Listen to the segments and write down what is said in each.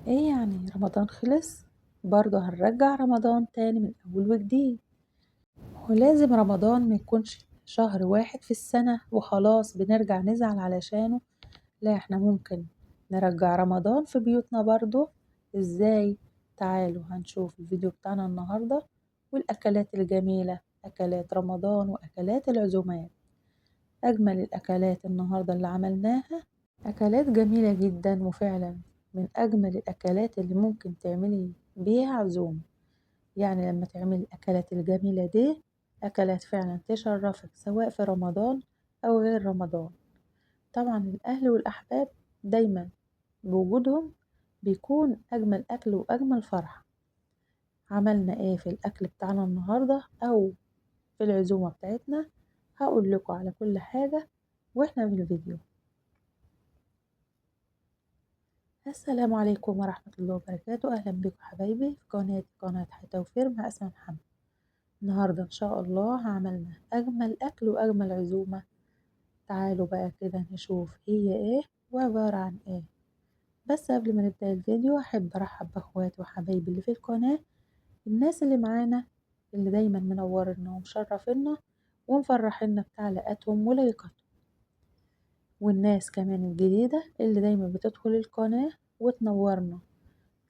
ايه يعني رمضان خلص؟ برضه هنرجع رمضان تاني من اول وجديد. ولازم رمضان ما يكونش شهر واحد في السنة وخلاص بنرجع نزعل علشانه. لا، احنا ممكن نرجع رمضان في بيوتنا برضه. ازاي؟ تعالوا هنشوف الفيديو بتاعنا النهاردة والاكلات الجميلة، اكلات رمضان واكلات العزومات. اجمل الاكلات النهاردة اللي عملناها أكلات جميلة جدا، وفعلا من أجمل الأكلات اللي ممكن تعملي بيها عزومة. يعني لما تعملي الأكلات الجميلة دي، أكلات فعلا تشرفك سواء في رمضان أو غير رمضان. طبعا الأهل والأحباب دايما بوجودهم بيكون أجمل أكل وأجمل فرحة. عملنا إيه في الأكل بتاعنا النهاردة أو في العزومة بتاعتنا؟ هقول لكم على كل حاجة وإحنا في الفيديو. السلام عليكم ورحمة الله وبركاته. أهلا بكم حبايبي في قناة حياة توفير مع أسماء محمد. النهاردة إن شاء الله عملنا أجمل أكل وأجمل عزومة. تعالوا بقى كده نشوف هي إيه وعبارة عن إيه. بس قبل ما نبدأ الفيديو أحب أرحب بأخواتي وحبايبي اللي في القناة، الناس اللي معانا اللي دايما منورنا ومشرفينا ومفرحينا بتعليقاتهم ولايكاتهم، والناس كمان الجديدة اللي دايما بتدخل القناة وتنورنا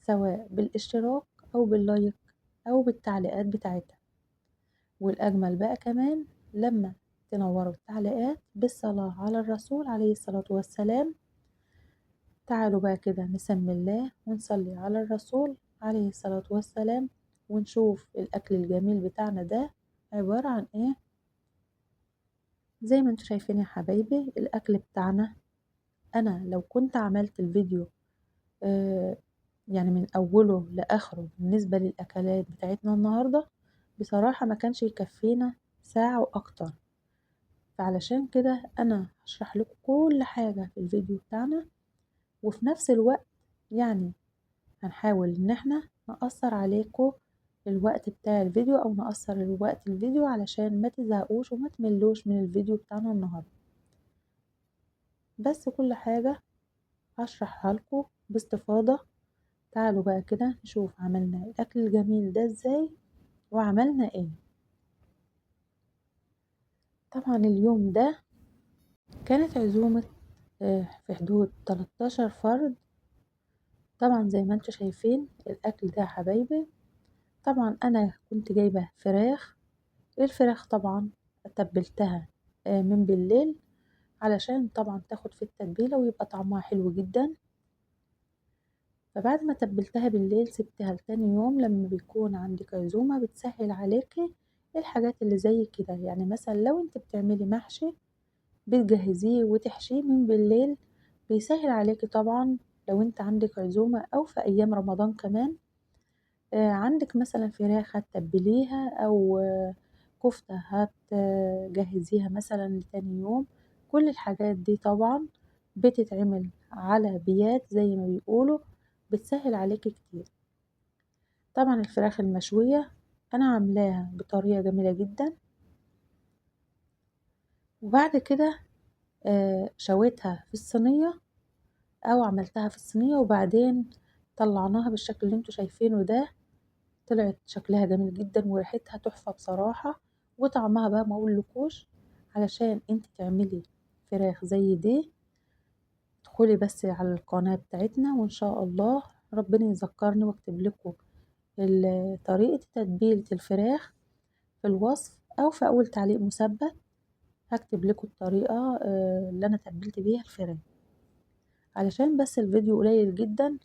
سواء بالاشتراك أو باللايك أو بالتعليقات بتاعتها. والأجمل بقى كمان لما تنوروا التعليقات بالصلاة على الرسول عليه الصلاة والسلام. تعالوا بقى كده نسمي الله ونصلي على الرسول عليه الصلاة والسلام ونشوف الأكل الجميل بتاعنا ده عبارة عن إيه. زي ما انتوا شايفين يا حبايبي الأكل بتاعنا، أنا لو كنت عملت الفيديو آه يعني من أوله لآخره بالنسبة للأكلات بتاعتنا النهاردة، بصراحة ما كانش يكفينا ساعة وأكتر. فعلشان كده أنا هشرح لكم كل حاجة في الفيديو بتاعنا، وفي نفس الوقت يعني هنحاول إن احنا نقصر عليكم الوقت بتاع الفيديو أو نقصر الوقت الفيديو علشان ما تزهقوش وما تملوش من الفيديو بتاعنا النهاردة. بس كل حاجة هشرحها لكم باستفاضة. تعالوا بقى كده نشوف عملنا الأكل الجميل ده ازاي وعملنا ايه. طبعا اليوم ده كانت عزومة في حدود 13 فرد. طبعا زي ما انتوا شايفين الأكل ده يا حبايبي، طبعا أنا كنت جايبة فراخ. الفراخ طبعا تبلتها من بالليل علشان طبعا تاخد في التتبيلة ويبقى طعمها حلو جدا. فبعد ما تبلتها بالليل سبتها لتاني يوم. لما بيكون عندك عزومة بتسهل عليكي الحاجات اللي زي كده، يعني مثلا لو انت بتعملي محشي بتجهزيه وتحشيه من بالليل، بيسهل عليكي طبعا. لو انت عندك عزومة او في ايام رمضان كمان عندك مثلا فراخ هتتبليها او كفتة هتجهزيها مثلا لتاني يوم. كل الحاجات دي طبعا بتتعمل على بيات زي ما بيقولوا، بتسهل عليكي كتير. طبعا الفراخ المشوية انا عاملاها بطريقة جميلة جدا، وبعد كده شويتها في الصينية او عملتها في الصينية وبعدين طلعناها بالشكل اللي انتوا شايفينه ده. طلعت شكلها جميل جدا وريحتها تحفة بصراحة، وطعمها بقى ما اقولكوش. علشان انت تعملي فراخ زي دي ادخلي بس على القناة بتاعتنا وان شاء الله ربنا يذكرني واكتب لكم طريقة تتبيلة الفراخ في الوصف او في اول تعليق مثبت. هكتب لكم الطريقة اللي انا تبلت بيها الفراخ، علشان بس الفيديو قليل جدا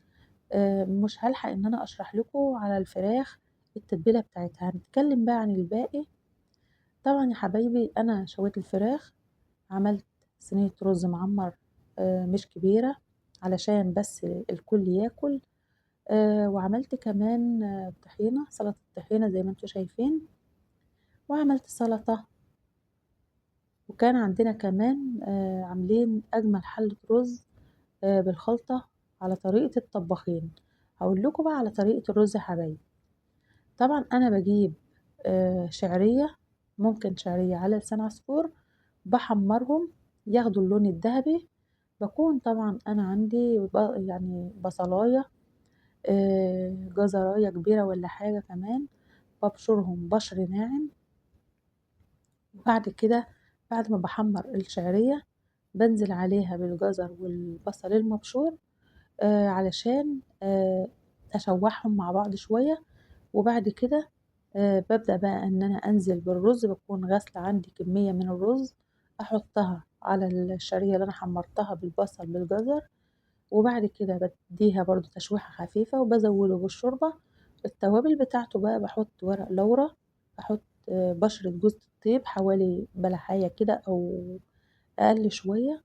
مش هلحق ان انا اشرح لكم على الفراخ التتبيلة بتاعتها. هنتكلم بقى عن الباقي. طبعا يا حبايبي انا شويت الفراخ، عملت صينية رز معمر مش كبيرة علشان بس الكل ياكل. وعملت كمان طحينة، سلطة طحينة زي ما انتوا شايفين، وعملت سلطة. وكان عندنا كمان عاملين اجمل حلة رز بالخلطة على طريقة الطباخين. هقول لكم بقى على طريقة الرز يا حبايبي. طبعا انا بجيب شعرية، ممكن شعرية على لسان عصفور، بحمرهم ياخدوا اللون الذهبي. بكون طبعا انا عندي يعني بصلاية جزراية كبيرة والّا حاجة كمان، بابشرهم بشر ناعم. وبعد كده بعد ما باحمّر الشعرية بانزل عليها بالجزر والبصل المبشور علشان أشوّحهم مع بعض شوية. وبعد كده بابدأ بقى إن أنا أنزل بالرز، باكون غاسلة عندي كمية من الرز أحطها على الشعرية اللي أنا حمّرتها بالبصل بالجزر. وبعد كده بادّيها برضه تشويحة خفيفة وبازوّده بالشوربة. التوابل بتاعته بقى باحط ورق لورا، باحط بشرة جوز الطيب حوالي بلحاية كده أو أقل شوية.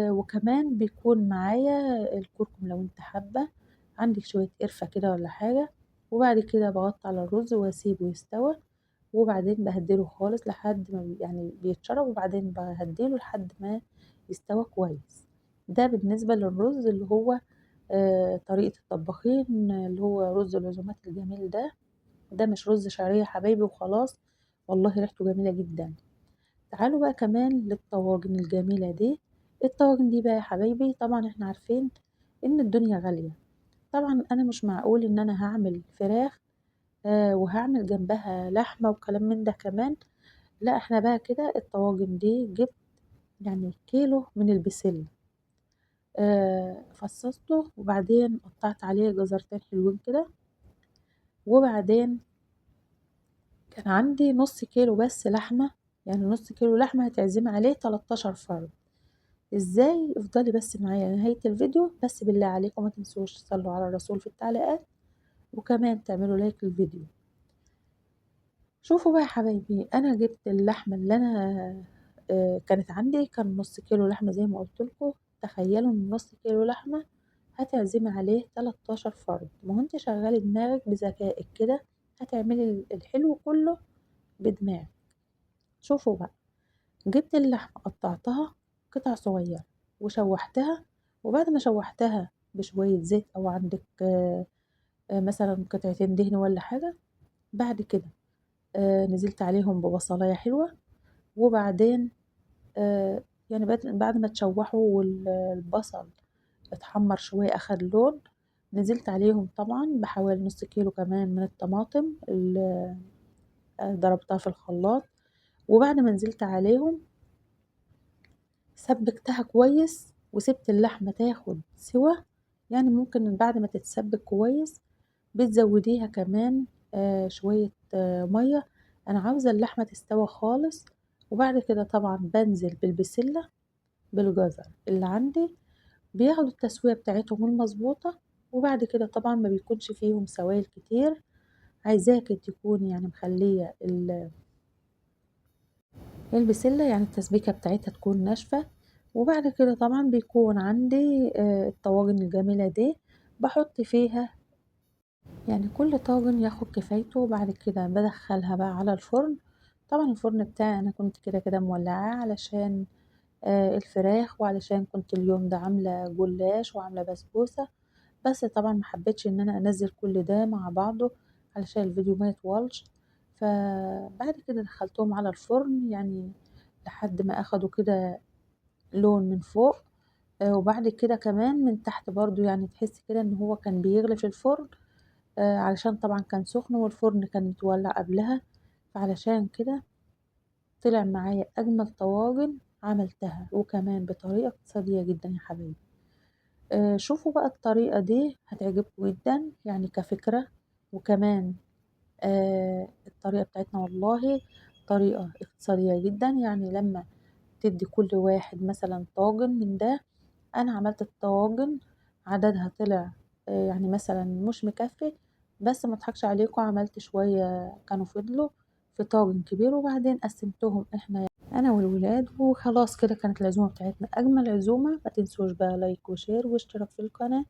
وكمان بيكون معايا الكركم لو أنتِ حابة، عندِك شوية قرفة كده والّا حاجة. وبعد كده باغطّي على الرز واسيبه يستوى، وبعدين باهدّله خالص لحد ما يعني بيتشرب، وبعدين باهدّله لحد ما يستوى كويس. ده بالنسبة للرز اللي هو طريقة الطباخين اللي هو رز العزومات الجميل ده. ده مش رز شعرية يا حبايبي وخلاص، والله ريحته جميلة جدًا. تعالوا بقى كمان للطواجن الجميلة دي. الطواجن دي بقى يا حبايبي طبعًا إحنا عارفين إن الدنيا غالية، طبعًا أنا مش معقول إن أنا هاعمل فراخ وهاعمل جنبها لحمة وكلام من ده كمان. لأ إحنا بقى كده الطواجن دي جبت يعني كيلو من البسلة، فصصته وبعدين قطّعت عليه جزرتين حلوين كده. وبعدين كان عندي نُص كيلو بس لحمة، يعني نُص كيلو لحمة هتعزمي عليه 13 فرد. إزاي؟ افضلي بس معايا لنهاية الفيديو، بس بالله عليكم ما تنسوش تصلّوا على الرسول في التعليقات، وكمان تعملوا لايك للفيديو. شوفوا بقى يا حبايبي أنا جِبت اللحمة اللي أنا كانت عندي كان نُص كيلو لحمة زي ما قُلت لكم. تخيّلوا إن نُص كيلو لحمة هتعزمي عليه 13 فرد، ما هو أنتِ شغّلي دماغِك بذكائِك كده، هتعملي الحلو كلّه بدماغِك. شوفوا بقى، جِبت اللحمة قطّعتها قطع صغيّرة وشوّحتها. وبعد ما شوّحتها بشوية زيت أو عندِك مثلًا قطعتين دهن والّا حاجة، بعد كده نزلت عليهم ببصلاية حلوة. وبعدين يعني بعد ما اتشوّحوا البصل اتحمّر شوية أخد لون، نزلت عليهم طبعًا بحوالي نُص كيلو كمان من الطماطم ضربتها في الخلاط. وبعد ما نزلت عليهم سبّكتها كويس وسِبت اللحمة تاخد سِوَى. يعني ممكن بعد ما تتسبّك كويس بتزوّديها كمان شوية مَيّة. أنا عاوزة اللحمة تستوى خالص. وبعد كده طبعًا بانزل بالبسلة بالجزر اللي عندي، بياخدوا التسوية بتاعتهم المضبوطة. وبعد كده طبعًا ما بيكونش فيهم سوائل كتير، عايزاكِ تكوني يعني مخلّية البسلة يعني التسبيكة بتاعتها تكون ناشفة. وبعد كده طبعًا بيكون عندي الطواجن الجميلة دي باحط فيها يعني كل طاجن ياخد كفايته. وبعد كده بادخّلها بقى على الفرن. طبعًا الفرن بتاعي أنا كنت كده مولعاه علشان الفراخ، وعلشان كنت اليوم ده عاملة جلاش وعاملة بسبوسة. بس طبعًا ما حبيتش إن أنا أنزّل كل ده مع بعضه علشان الفيديو ما يطولش. فبعد كده دخّلتهم على الفرن يعني لحد ما أخدوا كده لون من فوق. وبعد كده كمان من تحت برضه يعني تحسّي كده إن هو كان بيغلي في الفرن علشان طبعًا كان سخن والفرن كان متولّع قبلها. فعلشان كده طلع معايا أجمل طواجن عملتها، وكمان بطريقة اقتصادية جدًا يا حبايبي. شوفوا بقى الطريقة دي هتعجبكم جدًا يعني كفكرة. وكمان الطريقة بتاعتنا والله طريقة اقتصادية جدًا، يعني لمّا تدّي كل واحد مثلًا طاجن من ده. أنا عملت الطواجن عددها طلع يعني مثلًا مش مكفّي، بس ما اضحكش عليكم عملت شوية كانوا فضلوا في طاجن كبير، وبعدين قسّمتهم إحنا أنا والولاد وخلاص كده كانت العزومة بتاعتنا أجمل عزومة. ما تنسوش بقى لايك وشير واشتراك في القناة.